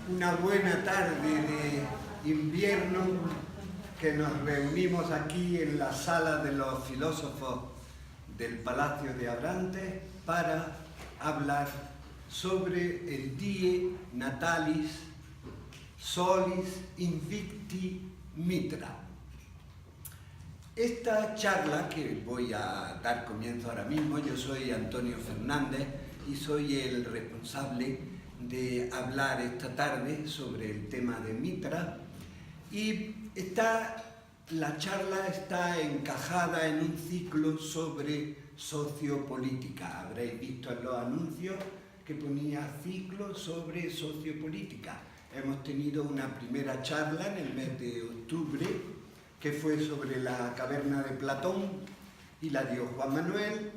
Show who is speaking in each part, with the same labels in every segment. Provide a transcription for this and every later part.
Speaker 1: una buena tarde de invierno que nos reunimos aquí en la sala de los filósofos del Palacio de Abrantes para hablar sobre el Die Natalis Solis Invicti Mitra. Esta charla que voy a dar comienzo ahora mismo, yo soy Antonio Fernández y soy el responsable de hablar esta tarde sobre el tema de Mitra, y la charla está encajada en un ciclo sobre sociopolítica. Habréis visto en los anuncios que ponía ciclo sobre sociopolítica. Hemos tenido una primera charla en el mes de octubre que fue sobre la caverna de Platón y la dio Juan Manuel.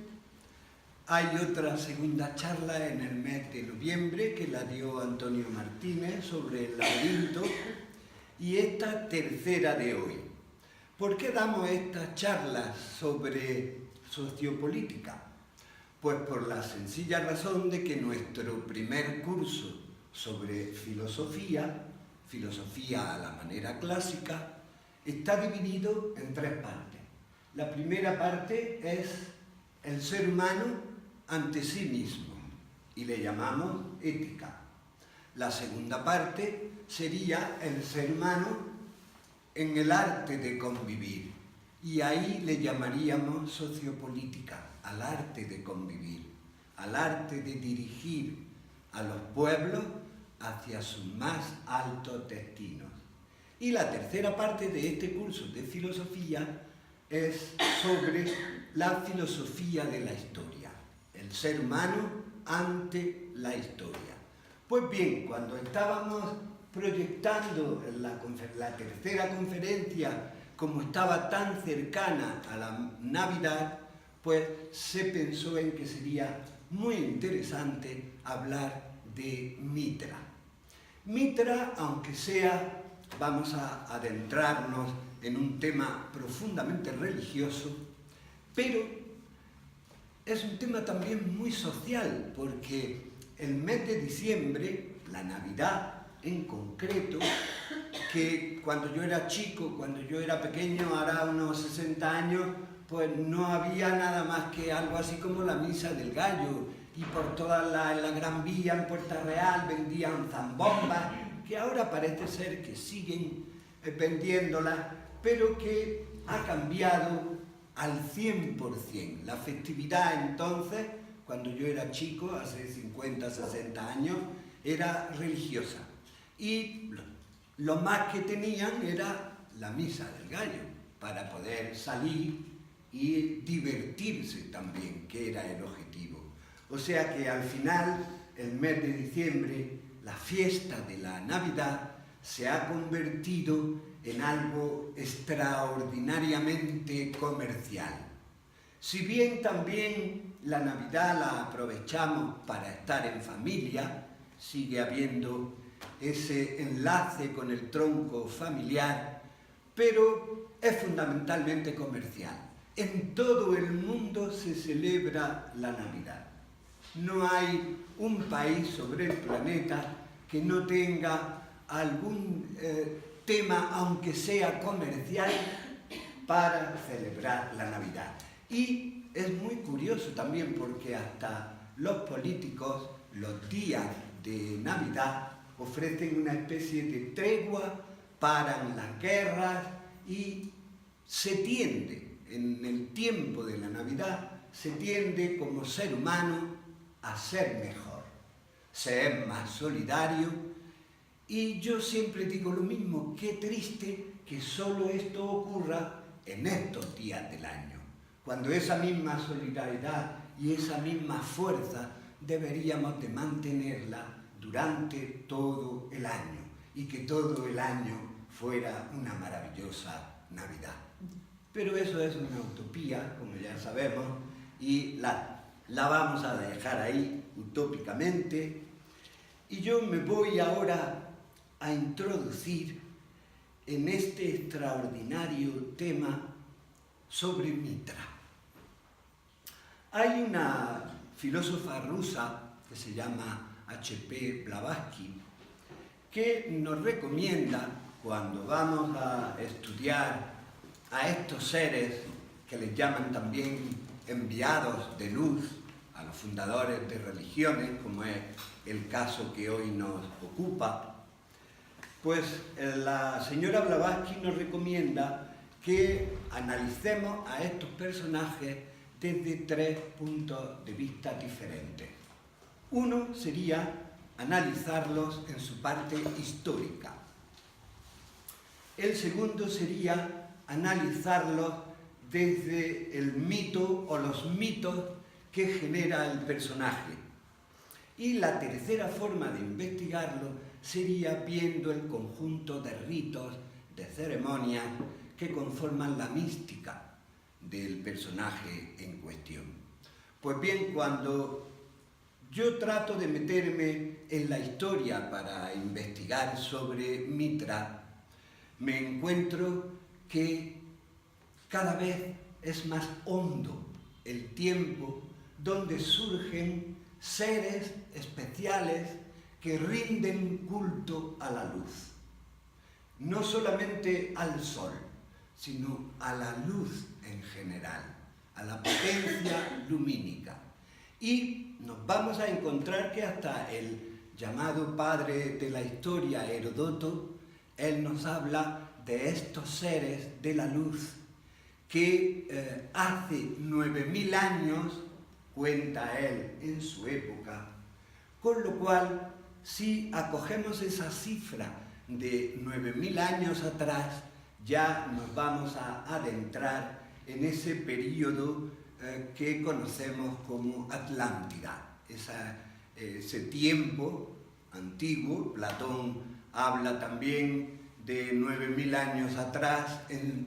Speaker 1: Hay otra segunda charla en el mes de noviembre que la dio Antonio Martínez sobre el laberinto, y esta tercera de hoy. ¿Por qué damos estas charlas sobre sociopolítica? Pues por la sencilla razón de que nuestro primer curso sobre filosofía a la manera clásica, está dividido en tres partes. La primera parte es el ser humano ante sí mismo, y le llamamos ética. La segunda parte sería el ser humano en el arte de convivir, y ahí le llamaríamos sociopolítica, al arte de convivir, al arte de dirigir a los pueblos hacia sus más altos destinos. Y la tercera parte de este curso de filosofía es sobre la filosofía de la historia, el ser humano ante la historia. Pues bien, cuando estábamos proyectando la tercera conferencia, como estaba tan cercana a la Navidad, pues se pensó en que sería muy interesante hablar de Mitra. Mitra, aunque sea, vamos a adentrarnos en un tema profundamente religioso, pero es un tema también muy social, porque el mes de diciembre, la Navidad en concreto, que cuando yo era chico, cuando yo era pequeño, ahora unos 60 años, pues no había nada más que algo así como la Misa del Gallo, y por toda la Gran Vía en Puerta Real vendían zambombas, que ahora parece ser que siguen vendiéndolas, pero que ha cambiado al 100%. La festividad entonces, cuando yo era chico, hace 50, 60 años, era religiosa. Y lo más que tenían era la Misa del Gallo, para poder salir y divertirse también, que era el objetivo. O sea que al final, el mes de diciembre, la fiesta de la Navidad se ha convertido en algo extraordinariamente comercial. Si bien también la Navidad la aprovechamos para estar en familia, sigue habiendo ese enlace con el tronco familiar, pero es fundamentalmente comercial. En todo el mundo se celebra la Navidad. No hay un país sobre el planeta que no tenga algún tema, aunque sea comercial, para celebrar la Navidad. Y es muy curioso también porque hasta los políticos, los días de Navidad, ofrecen una especie de tregua, paran las guerras y se tiende, en el tiempo de la Navidad, se tiende como ser humano a ser mejor, ser más solidario. Y yo siempre digo lo mismo, qué triste que solo esto ocurra en estos días del año, cuando esa misma solidaridad y esa misma fuerza deberíamos de mantenerla durante todo el año, y que todo el año fuera una maravillosa Navidad. Pero eso es una utopía, como ya sabemos, y la vamos a dejar ahí utópicamente. Y yo me voy ahora a introducir en este extraordinario tema sobre Mitra. Hay una filósofa rusa que se llama H.P. Blavatsky, que nos recomienda, cuando vamos a estudiar a estos seres que les llaman también enviados de luz, a los fundadores de religiones, como es el caso que hoy nos ocupa, pues la señora Blavatsky nos recomienda que analicemos a estos personajes desde 3 puntos de vista diferentes. Uno sería analizarlos en su parte histórica. El segundo sería analizarlos desde el mito o los mitos que genera el personaje. Y la tercera forma de investigarlo sería viendo el conjunto de ritos, de ceremonias que conforman la mística del personaje en cuestión. Pues bien, cuando yo trato de meterme en la historia para investigar sobre Mitra, me encuentro que cada vez es más hondo el tiempo donde surgen seres especiales que rinden culto a la luz. No solamente al sol, sino a la luz en general, a la potencia lumínica. Y nos vamos a encontrar que hasta el llamado padre de la historia, Heródoto, él nos habla de estos seres de la luz que hace 9000 años, cuenta él en su época, con lo cual, si acogemos esa cifra de 9000 años atrás, ya nos vamos a adentrar en ese periodo que conocemos como Atlántida, ese tiempo antiguo. Platón habla también de 9000 años atrás,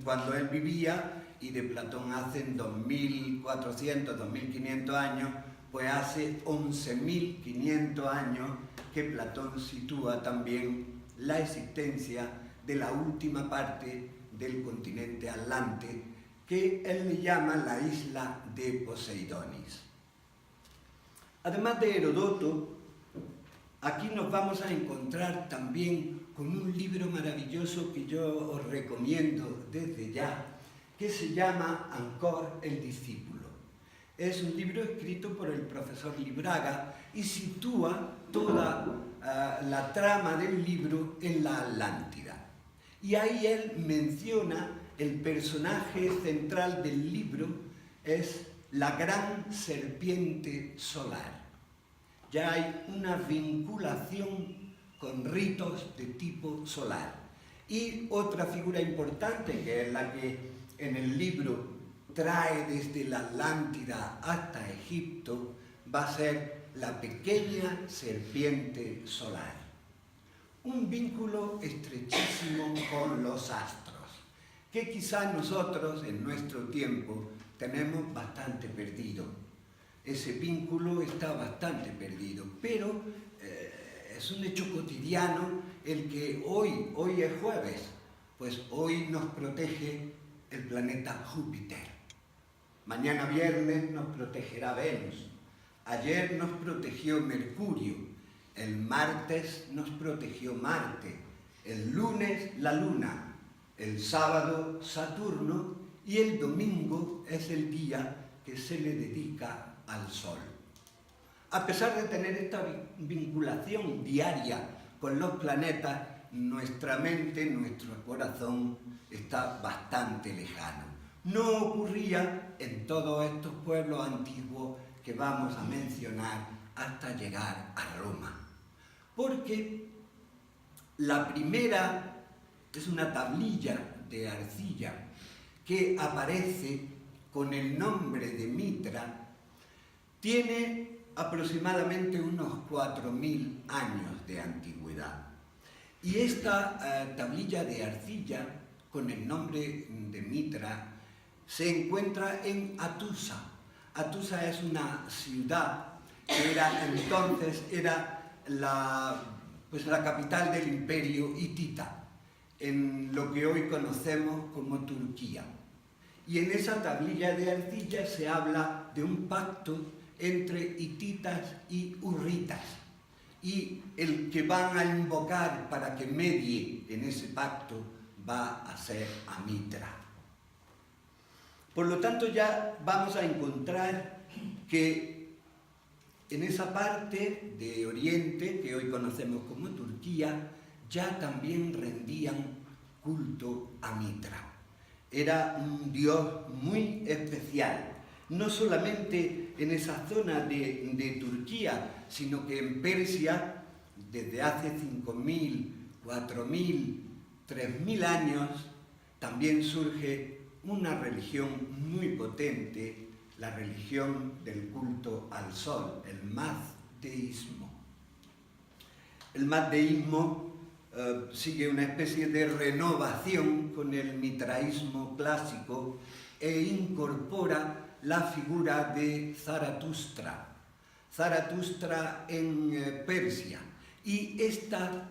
Speaker 1: cuando él vivía, y de Platón hace 2400, 2500 años, pues hace 11500 años que Platón sitúa también la existencia de la última parte del continente Atlante, que él le llama la isla de Poseidonis. Además de Heródoto, aquí nos vamos a encontrar también con un libro maravilloso que yo os recomiendo desde ya, que se llama Ancor el discípulo. Es un libro escrito por el profesor Libraga y sitúa toda la trama del libro en la Atlántida. Y ahí él menciona el personaje central del libro, es la gran serpiente solar. Ya hay una vinculación con ritos de tipo solar. Y otra figura importante, que es la que en el libro trae desde la Atlántida hasta Egipto, va a ser la pequeña serpiente solar. Un vínculo estrechísimo con los astros, que quizás nosotros en nuestro tiempo tenemos bastante perdido. Ese vínculo está bastante perdido, pero es un hecho cotidiano el que hoy es jueves, pues hoy nos protege el planeta Júpiter. Mañana viernes nos protegerá Venus. Ayer nos protegió Mercurio. El martes nos protegió Marte. El lunes la Luna. El sábado Saturno. Y el domingo es el día que se le dedica al Sol. A pesar de tener esta vinculación diaria con los planetas, nuestra mente, nuestro corazón está bastante lejano. No ocurría en todos estos pueblos antiguos que vamos a mencionar hasta llegar a Roma. Porque la primera es una tablilla de arcilla que aparece con el nombre de Mitra, tiene aproximadamente unos 4000 años de antigüedad. Y esta tablilla de arcilla con el nombre de Mitra se encuentra en Atusa. Atusa es una ciudad que era la capital del imperio hitita, en lo que hoy conocemos como Turquía. Y en esa tablilla de arcilla se habla de un pacto entre hititas y hurritas. y el que van a invocar para que medie en ese pacto va a ser a Mitra. Por lo tanto, ya vamos a encontrar que en esa parte de Oriente, que hoy conocemos como Turquía, ya también rendían culto a Mitra. Era un dios muy especial, no solamente en esa zona de Turquía, sino que en Persia, desde hace 5.000, 4.000, 3.000 años, también surge una religión muy potente, la religión del culto al sol, el mazdeísmo. El mazdeísmo sigue una especie de renovación con el mitraísmo clásico e incorpora la figura de Zaratustra. Zaratustra en Persia. Y esta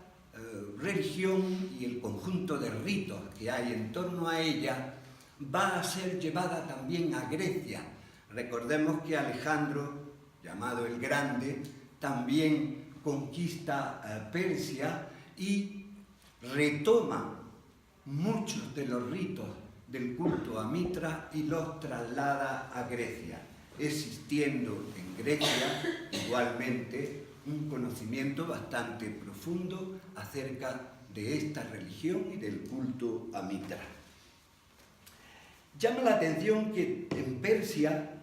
Speaker 1: religión y el conjunto de ritos que hay en torno a ella va a ser llevada también a Grecia. Recordemos que Alejandro, llamado el Grande, también conquista Persia y retoma muchos de los ritos del culto a Mitra y los traslada a Grecia, existiendo en Grecia igualmente un conocimiento bastante profundo acerca de esta religión y del culto a Mitra. Llama la atención que en Persia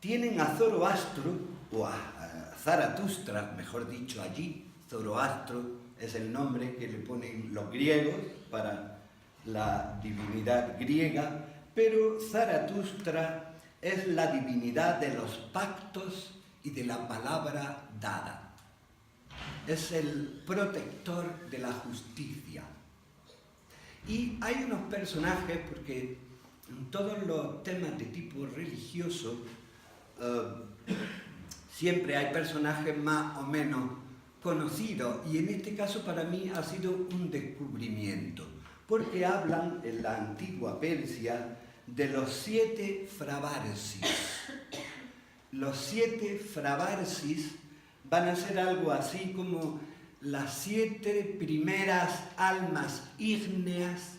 Speaker 1: tienen a Zoroastro, o a Zaratustra, mejor dicho, allí. Zoroastro es el nombre que le ponen los griegos para la divinidad griega, pero Zaratustra es la divinidad de los pactos y de la palabra dada. Es el protector de la justicia. Y hay unos personajes, porque en todos los temas de tipo religioso siempre hay personajes más o menos conocidos, y en este caso para mí ha sido un descubrimiento, porque hablan en la antigua Persia de los 7 Fravarsis. Los 7 Fravarsis van a ser algo así como las 7 primeras almas ígneas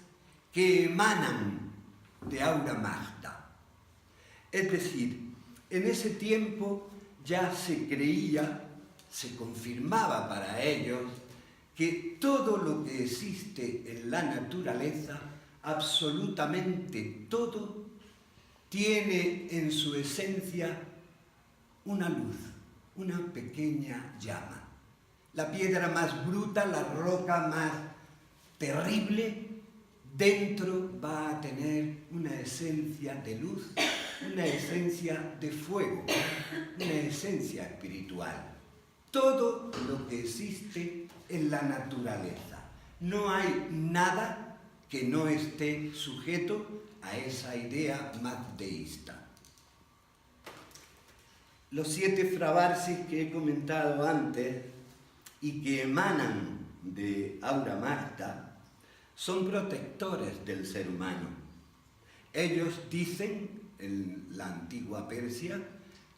Speaker 1: que emanan de Aura Mazda. Es decir, en ese tiempo ya se creía, se confirmaba para ellos, que todo lo que existe en la naturaleza, absolutamente todo, tiene en su esencia una luz, una pequeña llama. La piedra más bruta, la roca más terrible, dentro va a tener una esencia de luz, una esencia de fuego, una esencia espiritual. Todo lo que existe en la naturaleza. No hay nada que no esté sujeto a esa idea mazdeísta. Los 7 Fravarsis que he comentado antes y que emanan de Aura Mazda son protectores del ser humano. Ellos dicen, en la antigua Persia,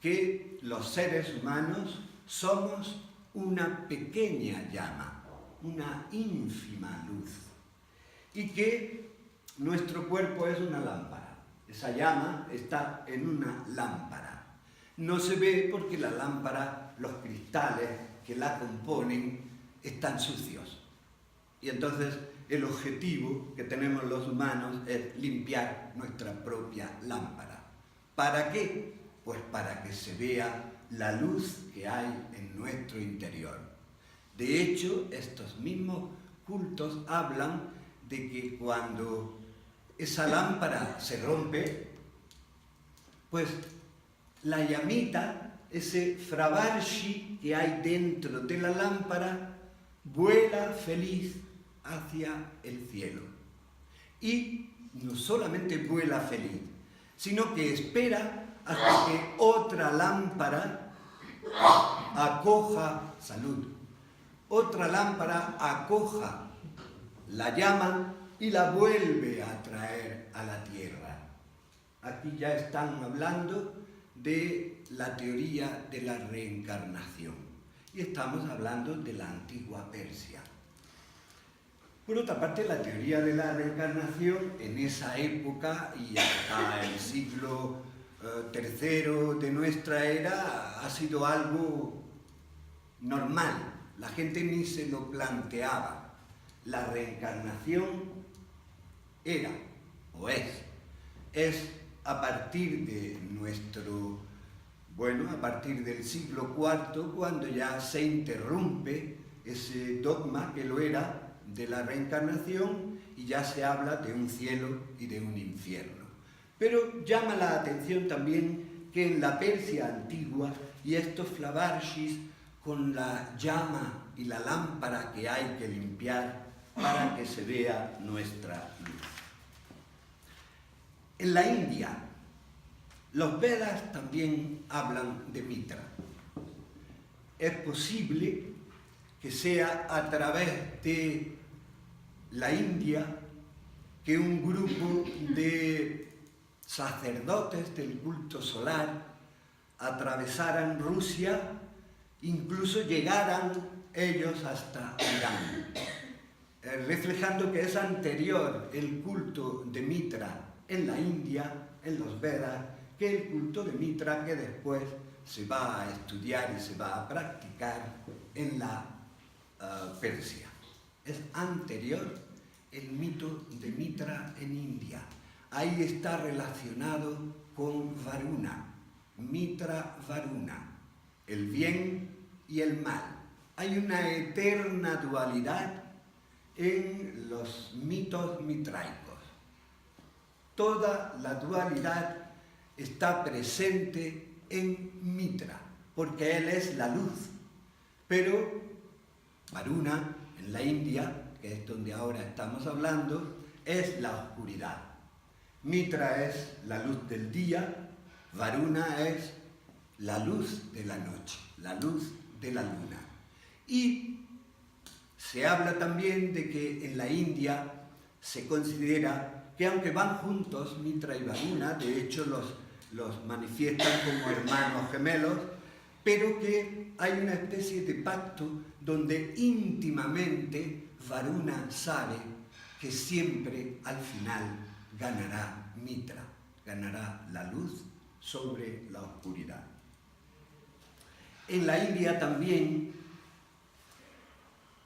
Speaker 1: que los seres humanos somos una pequeña llama, una ínfima luz, y que nuestro cuerpo es una lámpara. Esa llama está en una lámpara. No se ve porque la lámpara, los cristales que la componen, están sucios. Y entonces el objetivo que tenemos los humanos es limpiar nuestra propia lámpara. ¿Para qué? Pues para que se vea la luz que hay en nuestro interior. De hecho, estos mismos cultos hablan de que cuando esa lámpara se rompe, pues la llamita, ese Fravarshi que hay dentro de la lámpara, vuela feliz hacia el cielo. Y no solamente vuela feliz, sino que espera hasta que otra lámpara acoja, salud, otra lámpara acoja la llama y la vuelve a traer a la tierra. Aquí ya están hablando de la teoría de la reencarnación. y estamos hablando de la antigua Persia. Por otra parte, la teoría de la reencarnación en esa época y hasta el siglo III de nuestra era ha sido algo normal. La gente ni se lo planteaba. La reencarnación era o es a partir de a partir del siglo IV, cuando ya se interrumpe ese dogma que lo era de la reencarnación y ya se habla de un cielo y de un infierno. Pero llama la atención también que en la Persia antigua, y estos flavarshis con la llama y la lámpara que hay que limpiar para que se vea nuestra luz. En la India, los Vedas también hablan de Mitra. Es posible que sea a través de la India que un grupo de sacerdotes del culto solar atravesaran Rusia, incluso llegaran ellos hasta Irán, reflejando que es anterior el culto de Mitra en la India, en los Vedas, que el culto de Mitra que después se va a estudiar y se va a practicar en la Persia. Es anterior el mito de Mitra en India. Ahí está relacionado con Varuna, Mitra Varuna, el bien y el mal. Hay una eterna dualidad en los mitos mitraicos. Toda la dualidad está presente en Mitra, porque él es la luz. Pero Varuna, en la India, que es donde ahora estamos hablando, es la oscuridad. Mitra es la luz del día, Varuna es la luz de la noche, la luz de la luna. Y se habla también de que en la India se considera que aunque van juntos, Mitra y Varuna, de hecho los manifiestan como hermanos gemelos, pero que hay una especie de pacto donde íntimamente Varuna sabe que siempre al final ganará Mitra, ganará la luz sobre la oscuridad. En la India también,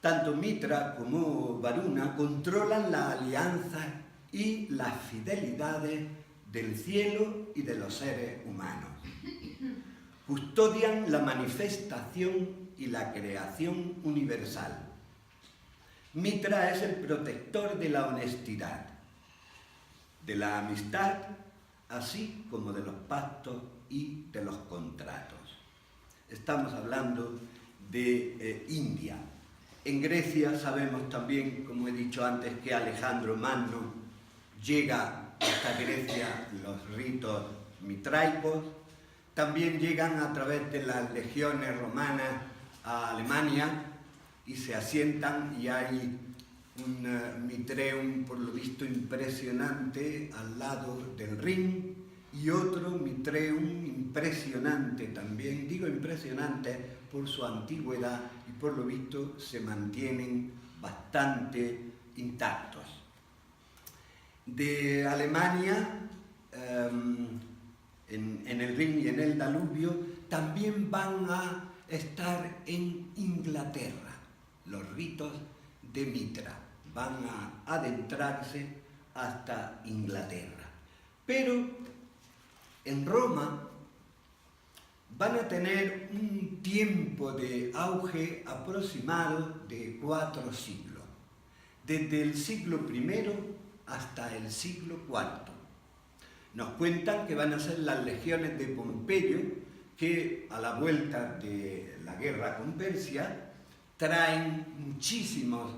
Speaker 1: tanto Mitra como Varuna controlan la alianza y las fidelidades del cielo y de los seres humanos. Custodian la manifestación y la creación universal. Mitra es el protector de la honestidad, de la amistad, así como de los pactos y de los contratos. Estamos hablando de India. En Grecia sabemos también, como he dicho antes, que Alejandro Magno llega hasta Grecia los ritos mitraicos. También llegan a través de las legiones romanas a Alemania y se asientan, y hay un mitreum, por lo visto, impresionante al lado del Rin, y otro mitreum impresionante también. Digo impresionante por su antigüedad y por lo visto se mantienen bastante intactos. De Alemania, en el Rin y en el Danubio, también van a estar en Inglaterra. Los ritos de Mitra van a adentrarse hasta Inglaterra. Pero en Roma van a tener un tiempo de auge aproximado de 4 siglos, desde el siglo I hasta el siglo IV. Nos cuentan que van a ser las legiones de Pompeyo, que a la vuelta de la guerra con Persia traen muchísimos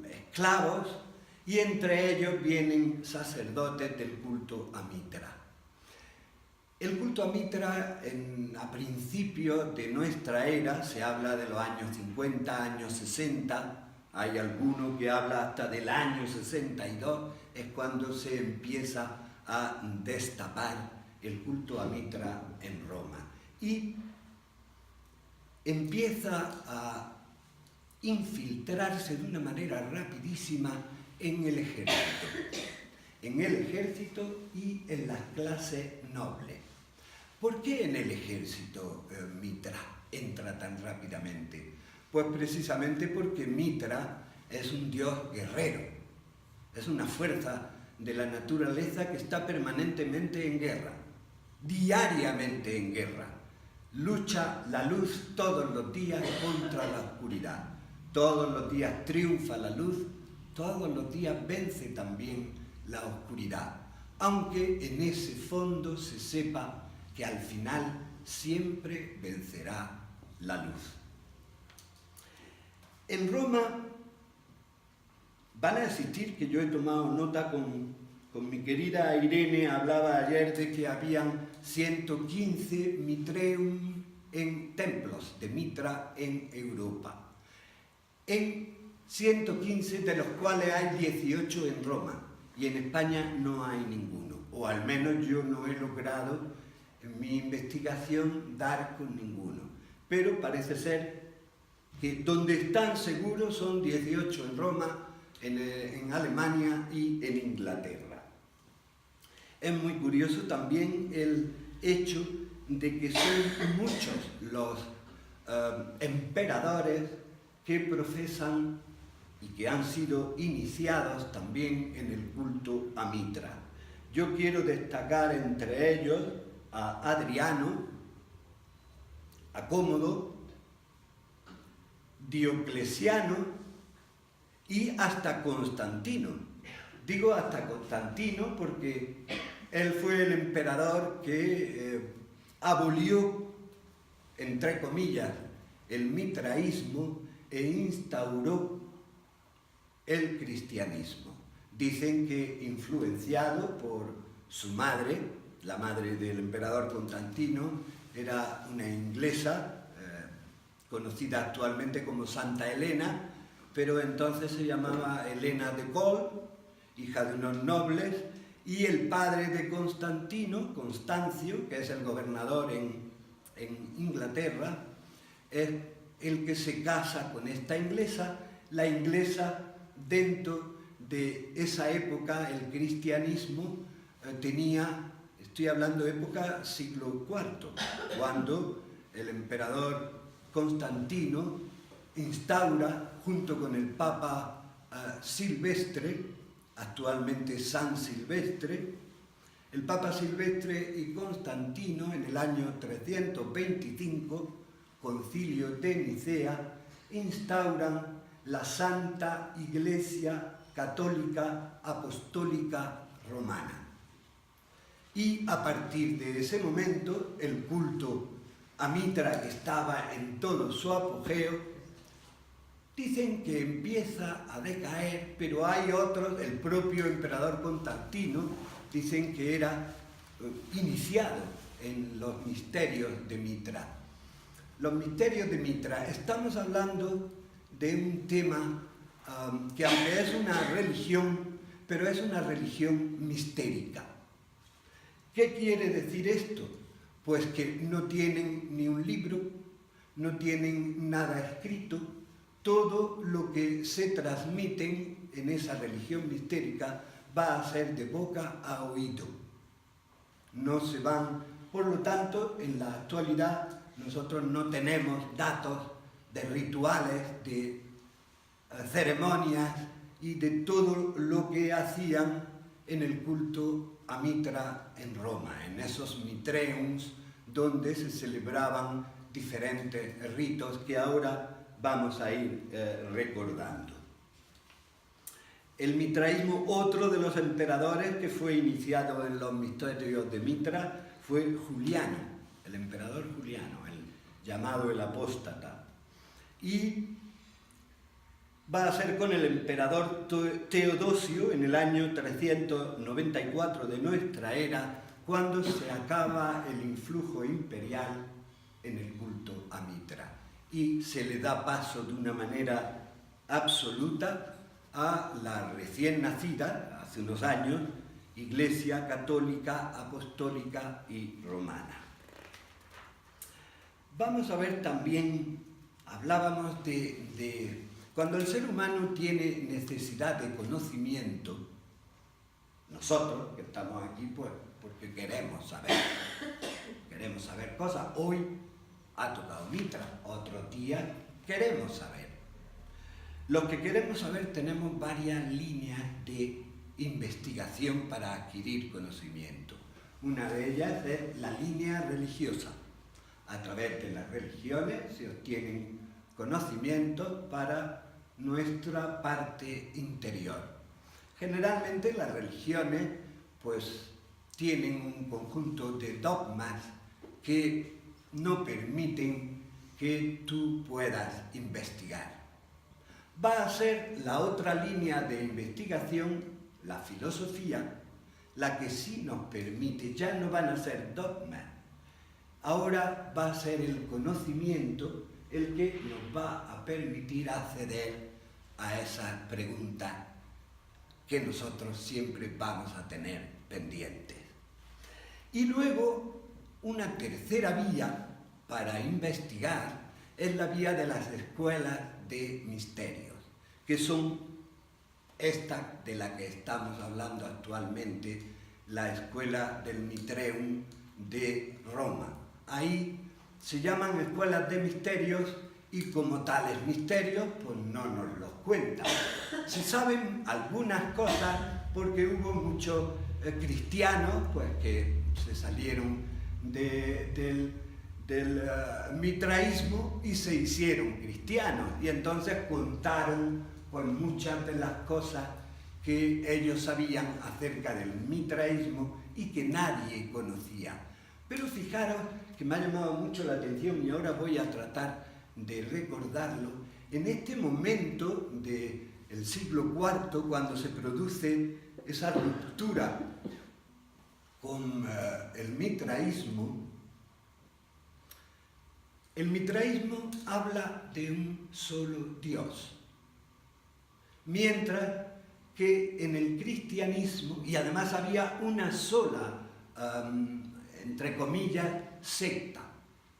Speaker 1: esclavos, y entre ellos vienen sacerdotes del culto a Mitra. El culto a Mitra, a principios de nuestra era, se habla de los años 50, años 60, hay alguno que habla hasta del año 62, es cuando se empieza a destapar el culto a Mitra en Roma. Y empieza a infiltrarse de una manera rapidísima en el ejército y en las clases nobles. ¿Por qué en el ejército Mitra entra tan rápidamente? Pues precisamente porque Mitra es un dios guerrero, es una fuerza de la naturaleza que está permanentemente en guerra, diariamente en guerra. Lucha la luz todos los días contra la oscuridad. Todos los días triunfa la luz, todos los días vence también la oscuridad, aunque en ese fondo se sepa que al final siempre vencerá la luz. En Roma van a existir, que yo he tomado nota con mi querida Irene, hablaba ayer de que habían 115 Mitreum en templos de Mitra en Europa. En 115 de los cuales hay 18 en Roma y en España no hay ninguno, o al menos yo no he logrado en mi investigación dar con ninguno, pero parece ser que donde están seguros son 18 en Roma, en Alemania y en Inglaterra. Es muy curioso también el hecho de que son muchos los emperadores que profesan y que han sido iniciados también en el culto a Mitra. Yo quiero destacar entre ellos a Adriano, a Cómodo, Diocleciano y hasta Constantino. Digo hasta Constantino porque él fue el emperador que abolió, entre comillas, el mitraísmo e instauró el cristianismo. Dicen que influenciado por su madre, la madre del emperador Constantino, era una inglesa, conocida actualmente como Santa Elena, pero entonces se llamaba Elena de Col, hija de unos nobles, y el padre de Constantino, Constancio, que es el gobernador en Inglaterra, es el que se casa con esta inglesa. La inglesa, dentro de esa época, el cristianismo tenía, estoy hablando de época siglo IV, cuando el emperador Constantino instaura, junto con el Papa Silvestre, actualmente San Silvestre, el Papa Silvestre y Constantino, en el año 325, Concilio de Nicea, instauran la Santa Iglesia Católica Apostólica Romana. Y a partir de ese momento, el culto a Mitra, que estaba en todo su apogeo, dicen que empieza a decaer, pero hay otros, el propio emperador Constantino, dicen que era iniciado en los misterios de Mitra. Los misterios de Mitra, estamos hablando de un tema que aunque es una religión, pero es una religión mistérica. ¿Qué quiere decir esto? Pues que no tienen ni un libro, no tienen nada escrito. Todo lo que se transmiten en esa religión mistérica va a ser de boca a oído. No se van, por lo tanto, en la actualidad nosotros no tenemos datos de rituales, de ceremonias y de todo lo que hacían en el culto a Mitra en Roma, en esos mitreums donde se celebraban diferentes ritos que ahora vamos a ir recordando. El mitraísmo, otro de los emperadores que fue iniciado en los misterios de Mitra, fue Juliano, el emperador Juliano, el llamado el apóstata. Y va a ser con el emperador Teodosio en el año 394 de nuestra era, cuando se acaba el influjo imperial en el culto a Mitra y se le da paso de una manera absoluta a la recién nacida, hace unos años, Iglesia Católica, Apostólica y Romana. Vamos a ver también, hablábamos de cuando el ser humano tiene necesidad de conocimiento, nosotros que estamos aquí pues porque queremos saber cosas. Hoy ha tocado Mitra, otro día queremos saber. Los que queremos saber tenemos varias líneas de investigación para adquirir conocimiento. Una de ellas es la línea religiosa. A través de las religiones se obtienen conocimientos para nuestra parte interior. Generalmente las religiones pues tienen un conjunto de dogmas que no permiten que tú puedas investigar. Va a ser la otra línea de investigación, la filosofía, la que sí nos permite, ya no van a ser dogmas, ahora va a ser el conocimiento el que nos va a permitir acceder a esas preguntas que nosotros siempre vamos a tener pendientes. Y luego, una tercera vía para investigar es la vía de las escuelas de misterios, que son esta de la que estamos hablando actualmente, la escuela del Mitreum de Roma. Ahí se llaman escuelas de misterios y como tales misterios pues no nos los cuentan. Se saben algunas cosas porque hubo muchos cristianos pues, que se salieron del mitraísmo y se hicieron cristianos y entonces contaron pues, muchas de las cosas que ellos sabían acerca del mitraísmo y que nadie conocía. Pero fijaros que me ha llamado mucho la atención y ahora voy a tratar de recordarlo. En este momento del siglo IV, cuando se produce esa ruptura con el mitraísmo habla de un solo Dios, mientras que en el cristianismo, y además había una sola, entre comillas, secta,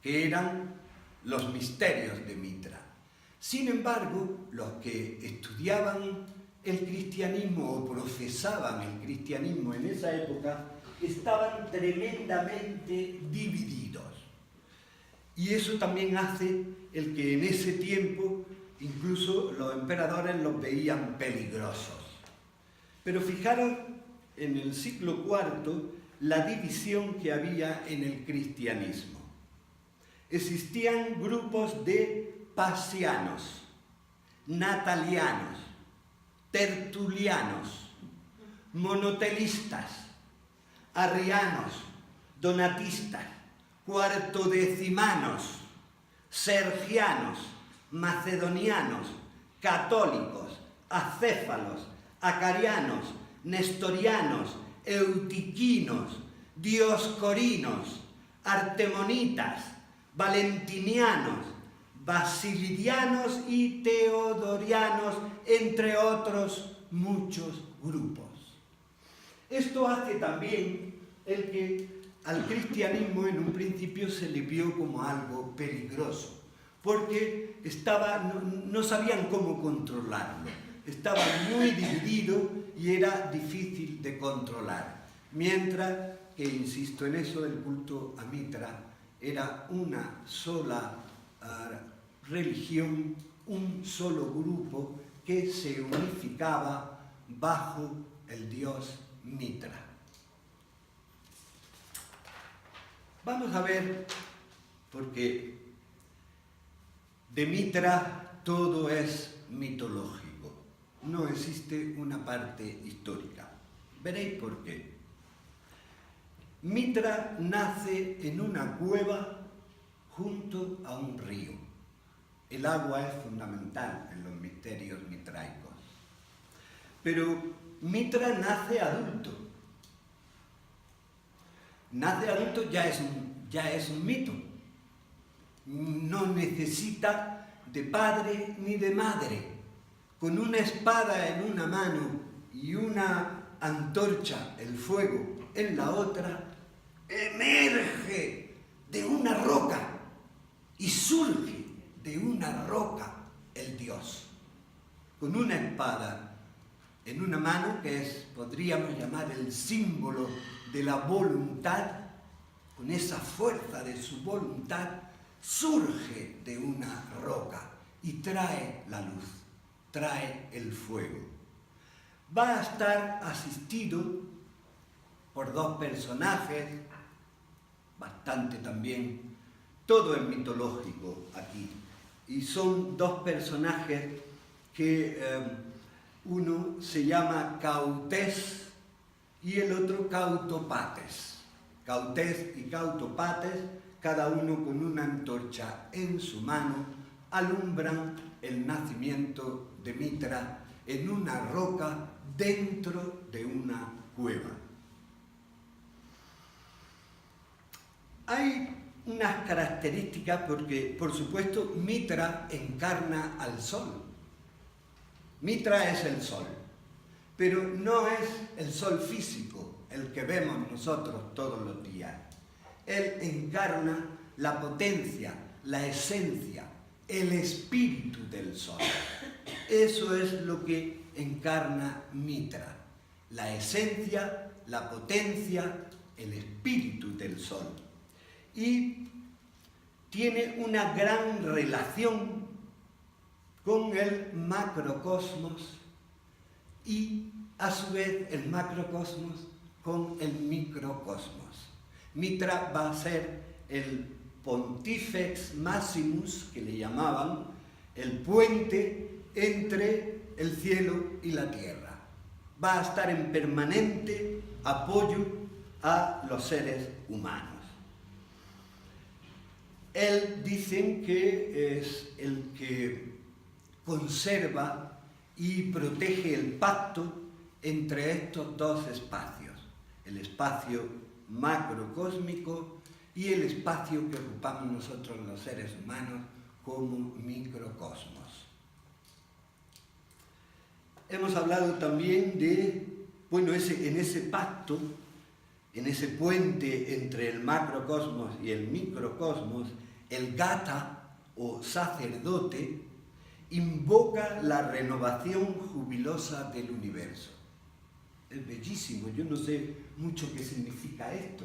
Speaker 1: que eran los misterios de Mitra. Sin embargo, los que estudiaban el cristianismo o profesaban el cristianismo en esa época estaban tremendamente divididos. Y eso también hace el que en ese tiempo incluso los emperadores los veían peligrosos. Pero fijaros en el siglo IV la división que había en el cristianismo. Existían grupos de pasianos, natalianos, tertulianos, monotelistas, arrianos, donatistas, cuartodecimanos, sergianos, macedonianos, católicos, acéfalos, acarianos, nestorianos, eutiquinos, dioscorinos, artemonitas, valentinianos, basilidianos y teodorianos, entre otros muchos grupos. Esto hace también el que al cristianismo en un principio se le vio como algo peligroso, porque no sabían cómo controlarlo, estaba muy dividido y era difícil de controlar, mientras que, insisto en eso, el culto a Mitra era una sola religión, un solo grupo que se unificaba bajo el dios Mitra. Vamos a ver, porque de Mitra todo es mitológico, no existe una parte histórica. Veréis por qué. Mitra nace en una cueva junto a un río. El agua es fundamental en los misterios mitraicos. Pero Mitra nace adulto. Nace adulto ya es un mito. No necesita de padre ni de madre. Con una espada en una mano y una antorcha, el fuego, en la otra, emerge de una roca y surge de una roca el Dios, con una espada en una mano, que es, podríamos llamar, el símbolo de la voluntad. Con esa fuerza de su voluntad surge de una roca y trae la luz, trae el fuego. Va a estar asistido por dos personajes, bastante también, todo es mitológico aquí, y son dos personajes que uno se llama Cautés y el otro Cautopates. Cautés y Cautopates, cada uno con una antorcha en su mano, alumbran el nacimiento de Mitra en una roca dentro de una cueva. Hay unas características porque, por supuesto, Mitra encarna al sol. Mitra es el sol, pero no es el sol físico, el que vemos nosotros todos los días. Él encarna la potencia, la esencia, el espíritu del sol. Eso es lo que encarna Mitra, la esencia, la potencia, el espíritu del sol. Y tiene una gran relación con el macrocosmos y, a su vez, el macrocosmos con el microcosmos. Mitra va a ser el Pontifex Maximus, que le llamaban, el puente entre el cielo y la tierra. Va a estar en permanente apoyo a los seres humanos. Él dicen que es el que conserva y protege el pacto entre estos dos espacios, el espacio macrocósmico y el espacio que ocupamos nosotros los seres humanos como microcosmos. Hemos hablado también de, bueno, en ese pacto, en ese puente entre el macrocosmos y el microcosmos, el gata o sacerdote invoca la renovación jubilosa del universo. Es bellísimo, yo no sé mucho qué significa esto,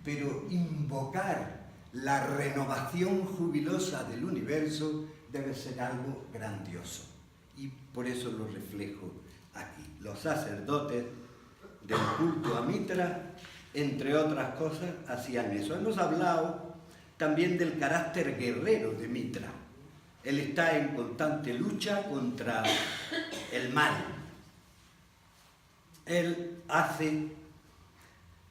Speaker 1: pero invocar la renovación jubilosa del universo debe ser algo grandioso. Y por eso lo reflejo aquí. Los sacerdotes del culto a Mitra, entre otras cosas, hacían eso. Hemos hablado también del carácter guerrero de Mitra. Él está en constante lucha contra el mal. Él hace,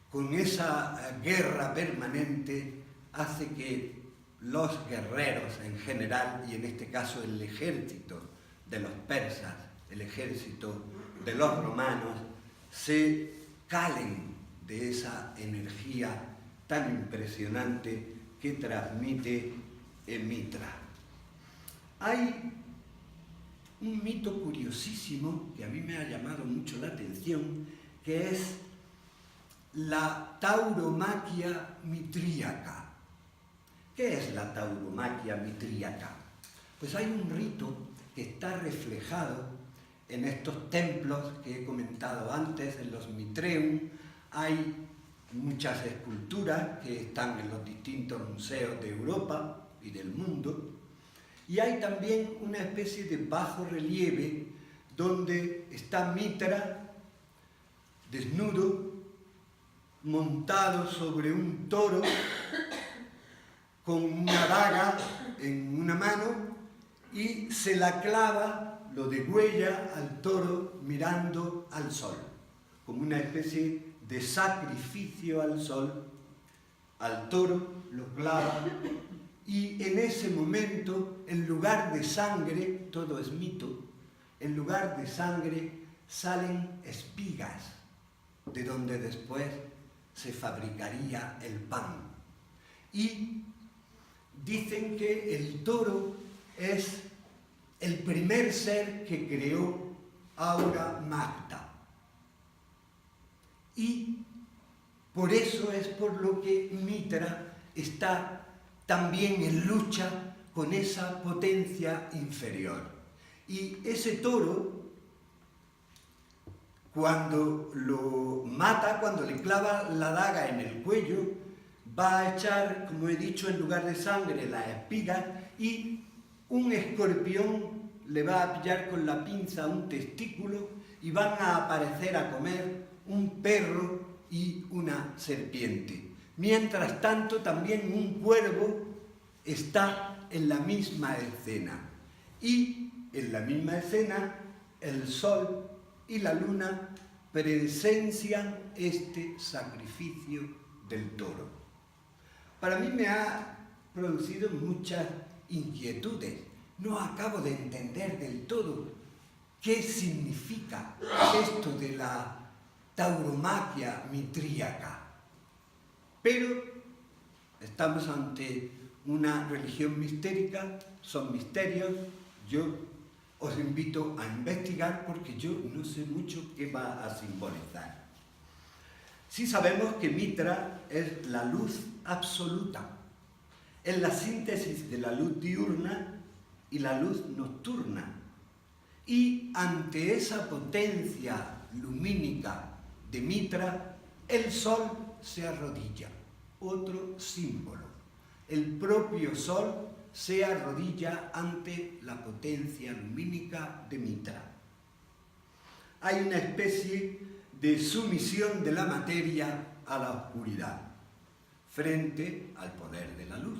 Speaker 1: con esa guerra permanente, hace que los guerreros en general, y en este caso el ejército de los persas, el ejército de los romanos, se calen de esa energía tan impresionante que transmite Mitra. Hay un mito curiosísimo que a mí me ha llamado mucho la atención, que es la tauromaquia mitríaca. ¿Qué es la tauromaquia mitríaca? Pues hay un rito que está reflejado en estos templos que he comentado antes, en los Mitreum. Hay muchas esculturas que están en los distintos museos de Europa y del mundo. Y hay también una especie de bajo relieve donde está Mitra desnudo, montado sobre un toro, con una daga en una mano, y se la clava, lo degüella al toro mirando al sol, como una especie de sacrificio al sol. Al toro lo clava, y en ese momento, en lugar de sangre, todo es mito, en lugar de sangre salen espigas, de donde después se fabricaría el pan. Y dicen que el toro es el primer ser que creó Aura Magda. Y por eso es por lo que Mitra está también en lucha con esa potencia inferior. Y ese toro, cuando lo mata, cuando le clava la daga en el cuello, va a echar, como he dicho, en lugar de sangre, las espigas, y un escorpión le va a pillar con la pinza un testículo y van a aparecer a comer un perro y una serpiente. Mientras tanto, también un cuervo está en la misma escena. Y en la misma escena, el sol y la luna presencian este sacrificio del toro. Para mí me ha producido muchas inquietudes. No acabo de entender del todo qué significa esto de la tauromaquia mitríaca. Pero estamos ante una religión mistérica, son misterios. Yo os invito a investigar porque yo no sé mucho qué va a simbolizar. Sí sabemos que Mitra es la luz absoluta, es la síntesis de la luz diurna y la luz nocturna. Y ante esa potencia lumínica de Mitra, el sol se arrodilla. Otro símbolo. El propio sol se arrodilla ante la potencia lumínica de Mitra. Hay una especie de sumisión de la materia a la oscuridad frente al poder de la luz.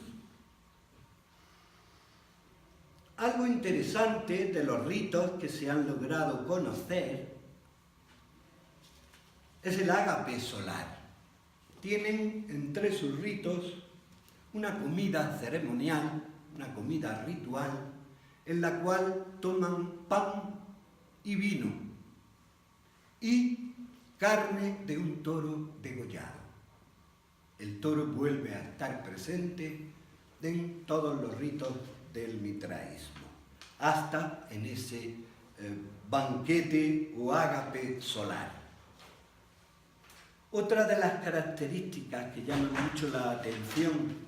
Speaker 1: Algo interesante de los ritos que se han logrado conocer es el ágape solar. Tienen entre sus ritos una comida ceremonial, una comida ritual, en la cual toman pan y vino y carne de un toro degollado. El toro vuelve a estar presente en todos los ritos del mitraísmo, hasta en ese banquete o ágape solar. Otra de las características que llaman mucho la atención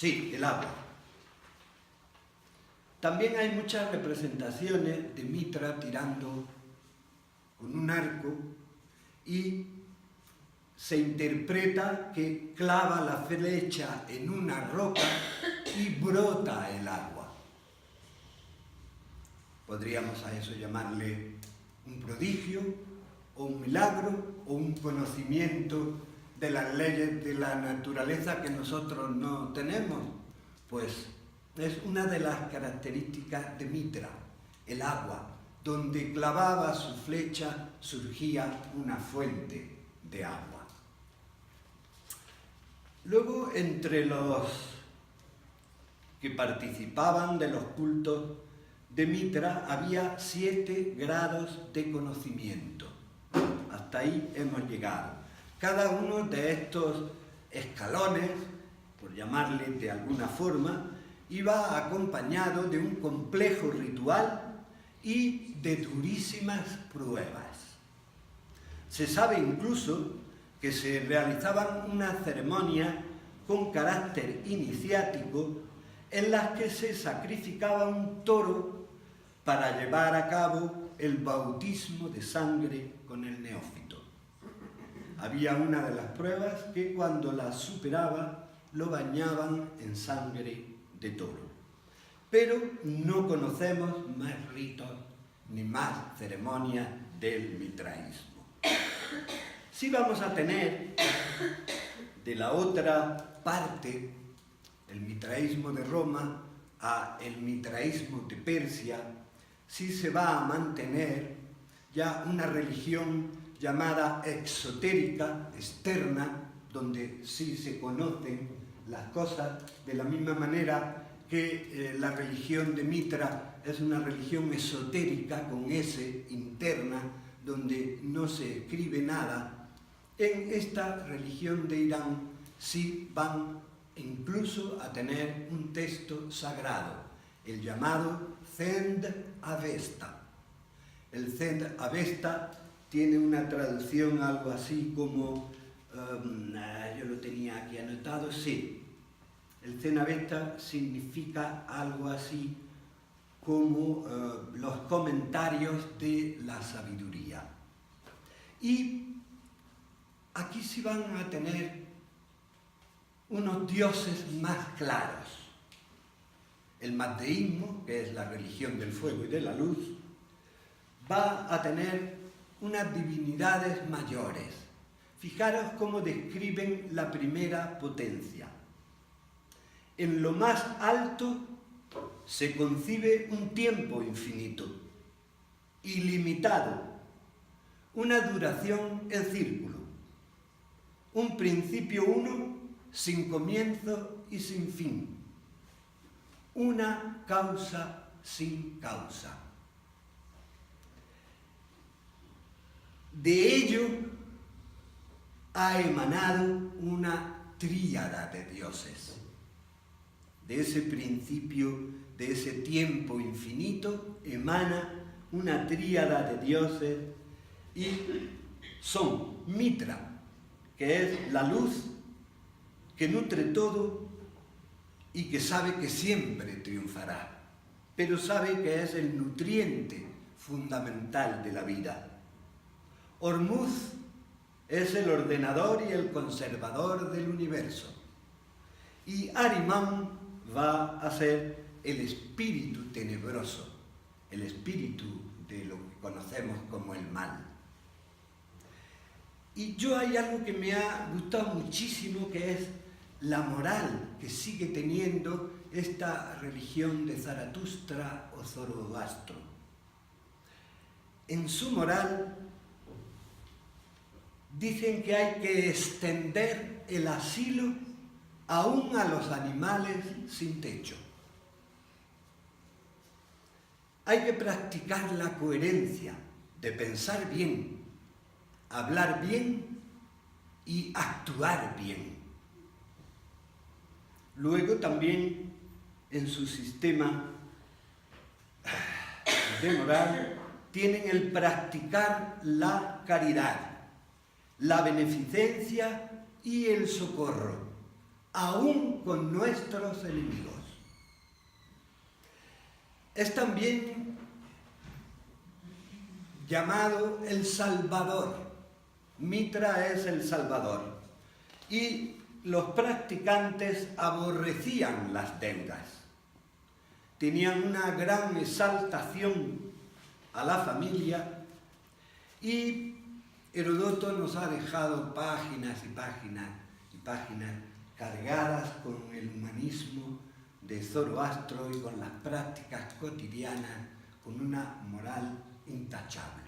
Speaker 1: el agua. También hay muchas representaciones de Mitra tirando con un arco y se interpreta que clava la flecha en una roca y brota el agua. Podríamos a eso llamarle un prodigio o un milagro o un conocimiento de las leyes de la naturaleza que nosotros no tenemos. Pues es una de las características de Mitra, el agua. Donde clavaba su flecha surgía una fuente de agua. Luego, entre los que participaban de los cultos de Mitra, había 7 grados de conocimiento. Hasta ahí hemos llegado. Cada uno de estos escalones, por llamarle de alguna forma, iba acompañado de un complejo ritual y de durísimas pruebas. Se sabe incluso que se realizaban unas ceremonias con carácter iniciático en las que se sacrificaba un toro para llevar a cabo el bautismo de sangre con el neófito. Había una de las pruebas que cuando la superaba lo bañaban en sangre de toro. Pero no conocemos más ritos ni más ceremonias del mitraísmo. Sí vamos a tener de la otra parte, el mitraísmo de Roma a el mitraísmo de Persia, sí se va a mantener ya una religión llamada exotérica, externa, donde sí se conocen las cosas de la misma manera que la religión de Mitra es una religión esotérica con S interna, donde no se escribe nada. En esta religión de Irán sí van incluso a tener un texto sagrado, el llamado Zend Avesta. El Zend Avesta tiene una traducción algo así como, yo lo tenía aquí anotado, sí, el Cenabesta significa algo así como los comentarios de la sabiduría. Y aquí sí van a tener unos dioses más claros. El mazdeísmo, que es la religión del fuego y de la luz, va a tener unas divinidades mayores. Fijaros cómo describen la primera potencia. En lo más alto se concibe un tiempo infinito, ilimitado, una duración en círculo, un principio uno sin comienzo y sin fin, una causa sin causa. De ello ha emanado una tríada de dioses. De ese principio, de ese tiempo infinito, emana una tríada de dioses y son Mitra, que es la luz que nutre todo y que sabe que siempre triunfará, pero sabe que es el nutriente fundamental de la vida. Hormuz es el ordenador y el conservador del universo. Y Ahriman va a ser el espíritu tenebroso, el espíritu de lo que conocemos como el mal. Y hay algo que me ha gustado muchísimo, que es la moral que sigue teniendo esta religión de Zaratustra o Zoroastro. En su moral dicen que hay que extender el asilo aún a los animales sin techo. Hay que practicar la coherencia de pensar bien, hablar bien y actuar bien. Luego también en su sistema de moral tienen el practicar la caridad, la beneficencia y el socorro, aún con nuestros enemigos. Es también llamado el Salvador. Mitra es el Salvador. Y los practicantes aborrecían las deudas. Tenían una gran exaltación a la familia y Heródoto nos ha dejado páginas y páginas y páginas cargadas con el humanismo de Zoroastro y con las prácticas cotidianas, con una moral intachable.